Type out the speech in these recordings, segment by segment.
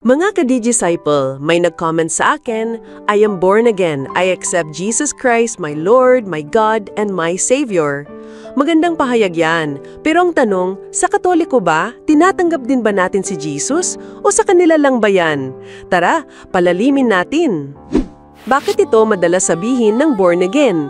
Mga ka-disciple, may nag-comment sa akin, I am born again. I accept Jesus Christ, my Lord, my God, and my Savior. Magandang pahayag yan. Pero ang tanong, sa Katoliko ba, tinatanggap din ba natin si Jesus? O sa kanila lang ba yan? Tara, palalimin natin. Bakit ito madalas sabihin ng born again?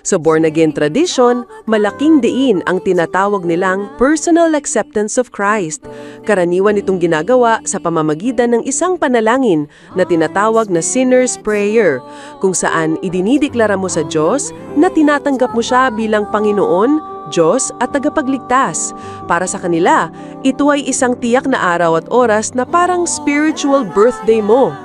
Sa born again tradition, malaking diin ang tinatawag nilang personal acceptance of Christ. Karaniwan itong ginagawa sa pamamagitan ng isang panalangin na tinatawag na sinner's prayer, kung saan idinideklara mo sa Diyos na tinatanggap mo siya bilang Panginoon, Diyos at tagapagligtas. Para sa kanila, ito ay isang tiyak na araw at oras na parang spiritual birthday mo.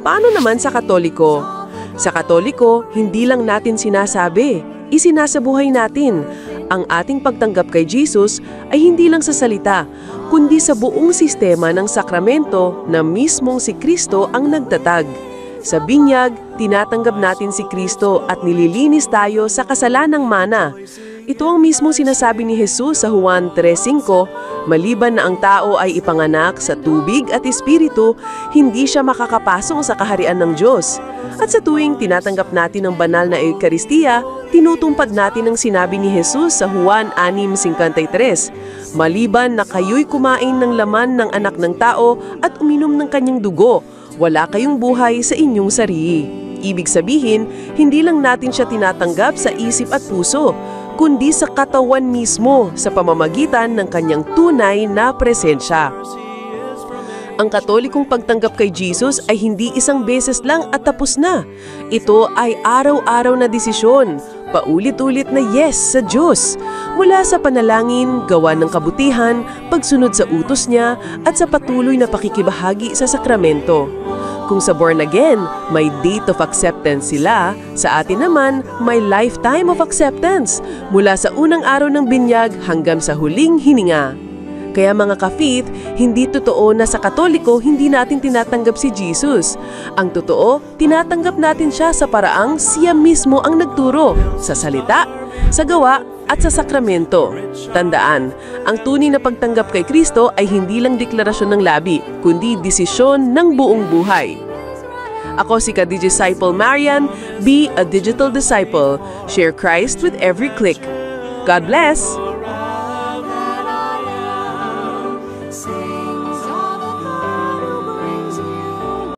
Paano naman sa Katoliko? Sa Katoliko, hindi lang natin sinasabi, isinasabuhay natin. Ang ating pagtanggap kay Jesus ay hindi lang sa salita, kundi sa buong sistema ng sakramento na mismong si Kristo ang nagtatag. Sa binyag, tinatanggap natin si Kristo at nililinis tayo sa kasalanang mana. Ito ang mismong sinasabi ni Jesus sa Juan 3:5, maliban na ang tao ay ipanganak sa tubig at espiritu, hindi siya makakapasok sa kaharian ng Diyos. At sa tuwing tinatanggap natin ang banal na Eucharistia, tinutumpad natin ang sinabi ni Jesus sa Juan 6:53, maliban na kayo'y kumain ng laman ng anak ng tao at uminom ng kanyang dugo, wala kayong buhay sa inyong sarili. Ibig sabihin, hindi lang natin siya tinatanggap sa isip at puso, kundi sa katawan mismo sa pamamagitan ng kanyang tunay na presensya. Ang Katolikong pagtanggap kay Jesus ay hindi isang beses lang at tapos na. Ito ay araw-araw na desisyon, paulit-ulit na yes sa Diyos. Mula sa panalangin, gawa ng kabutihan, pagsunod sa utos niya, at sa patuloy na pakikibahagi sa sakramento. Kung sa born again, may date of acceptance sila, sa atin naman, may lifetime of acceptance, mula sa unang araw ng binyag hanggang sa huling hininga. Kaya mga ka-faith, hindi totoo na sa Katoliko hindi natin tinatanggap si Jesus. Ang totoo, tinatanggap natin siya sa paraang siya mismo ang nagturo, sa salita, sa gawa, at sa sakramento. Tandaan, ang tunay na pagtanggap kay Kristo ay hindi lang deklarasyon ng labi, kundi desisyon ng buong buhay. Ako si ka-disciple Marian, be a digital disciple. Share Christ with every click. God bless!